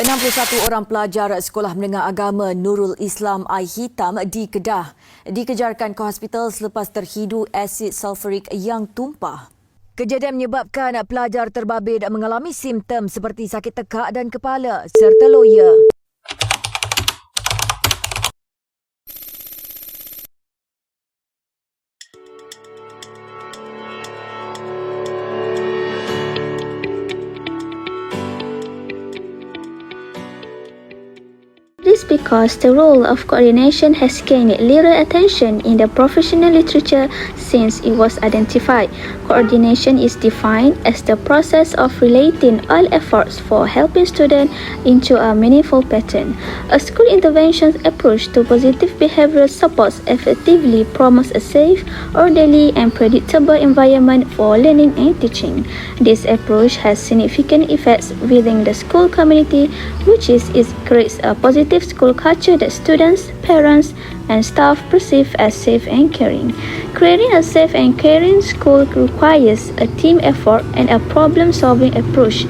61 orang pelajar Sekolah Menengah Agama Nurul Islam Ai Hitam di Kedah dikejarkan ke hospital selepas terhidu asid sulfurik yang tumpah. Kejadian menyebabkan pelajar terbabit mengalami simptom seperti sakit tekak dan kepala serta loya. This because the role of coordination has gained little attention in the professional literature since it was identified. Coordination is defined as the process of relating all efforts for helping students into a meaningful pattern. A school intervention approach to positive behavioral supports effectively promotes a safe, orderly, and predictable environment for learning and teaching. This approach has significant effects within the school community, which creates a positive school culture that students, parents, and staff perceive as safe and caring. Creating a safe and caring school requires a team effort and a problem-solving approach.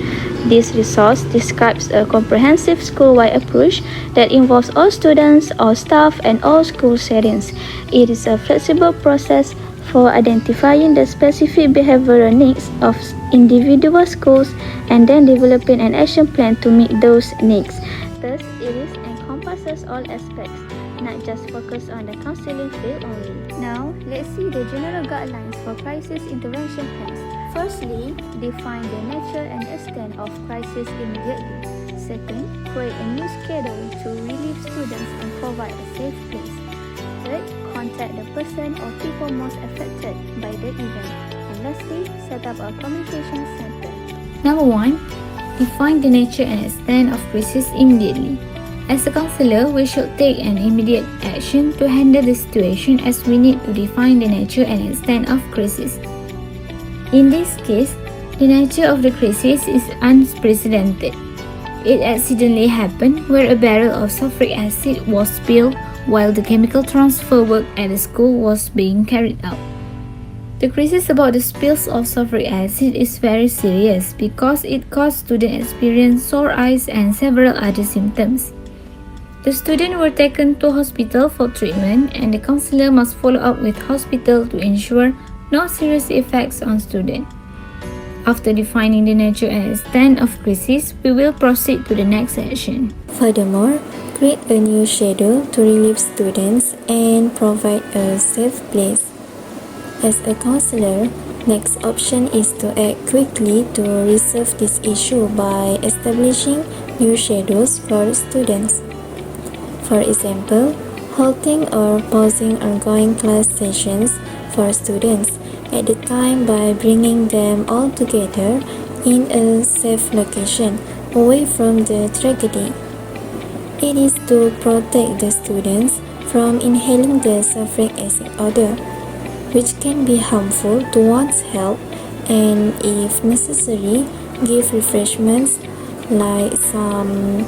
This resource describes a comprehensive school-wide approach that involves all students, all staff, and all school settings. It is a flexible process for identifying the specific behavioral needs of individual schools and then developing an action plan to meet those needs. Thus, it encompasses all aspects, not just focus on the counseling field only. Now, let's see the general guidelines for crisis intervention plans. Firstly, define the nature and extent of crisis immediately. Second, create a new schedule to relieve students and provide a safe place. Third, contact the person or people most affected by the event. And lastly, set up a communication center. Number 1. Define the nature and extent of crisis immediately. As a counselor, we should take an immediate action to handle the situation as we need to define the nature and extent of crisis. In this case, the nature of the crisis is unprecedented. It accidentally happened where a barrel of sulfuric acid was spilled while the chemical transfer work at the school was being carried out. The crisis about the spills of sulfuric acid is very serious because it caused students experience sore eyes and several other symptoms. The students were taken to hospital for treatment and the counselor must follow up with hospital to ensure no serious effects on students. After defining the nature and extent of crisis, we will proceed to the next action. Furthermore, create a new schedule to relieve students and provide a safe place. As a counselor, next option is to act quickly to resolve this issue by establishing new schedules for students. For example, halting or pausing ongoing class sessions for students at the time by bringing them all together in a safe location away from the tragedy. It is to protect the students from inhaling the sulfuric acid odor, which can be harmful to one's health, and if necessary, give refreshments like some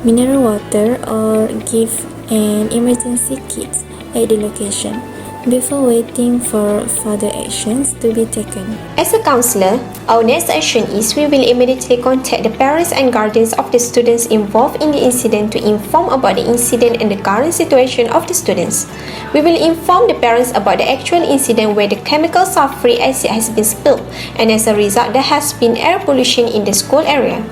mineral water or give an emergency kit at the location before waiting for further actions to be taken. As a counselor, our next action is we will immediately contact the parents and guardians of the students involved in the incident to inform about the incident and the current situation of the students. We will inform the parents about the actual incident where the chemical sulfuric acid has been spilled and as a result there has been air pollution in the school area.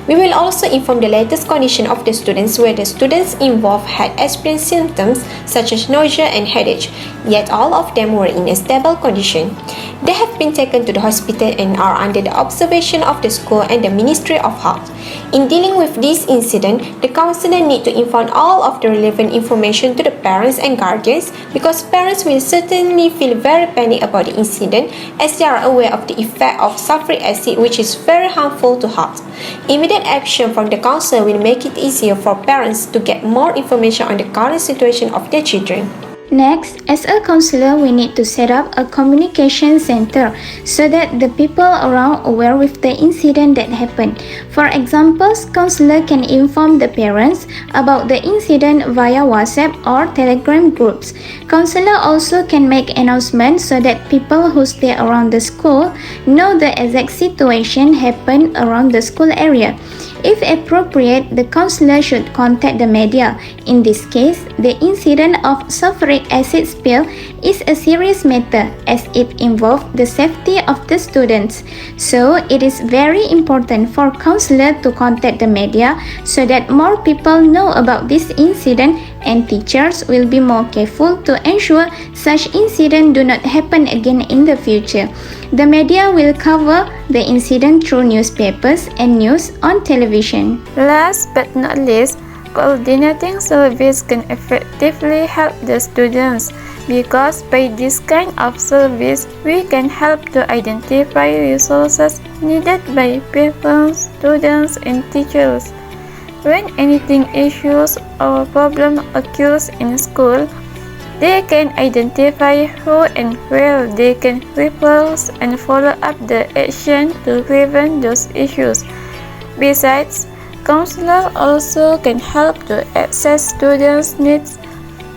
We will also inform the latest condition of the students where the students involved had experienced symptoms such as nausea and headache, yet all of them were in a stable condition. They have been taken to the hospital and are under the observation of the school and the Ministry of Health. In dealing with this incident, the counselor need to inform all of the relevant information to the parents and guardians because parents will certainly feel very panicked about the incident as they are aware of the effect of sulfuric acid which is very harmful to health. Immediate action from the counselor will make it easier for parents to get more information on the current situation of their children. Next, as a counselor, we need to set up a communication center so that the people around aware with the incident that happened. For example, counselor can inform the parents about the incident via WhatsApp or Telegram groups. Counselor also can make announcements so that people who stay around the school know the exact situation happened around the school area. If appropriate, the counselor should contact the media. In this case, the incident of sulfuric acid spill is a serious matter as it involved the safety of the students. So, it is very important for counselor to contact the media so that more people know about this incident and teachers will be more careful to ensure such incidents do not happen again in the future. The media will cover the incident through newspapers and news on television. Last but not least, coordinating service can effectively help the students because by this kind of service, we can help to identify resources needed by parents, students, and teachers. When anything issues or problem occurs in school, they can identify who and where they can refer and follow up the action to prevent those issues. Besides, counselor also can help to assess students' needs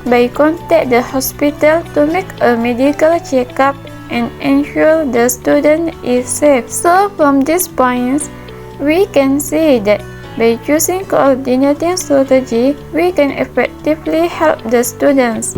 by contact the hospital to make a medical checkup and ensure the student is safe. So from these points, we can see that by choosing coordinating strategy, we can effectively help the students.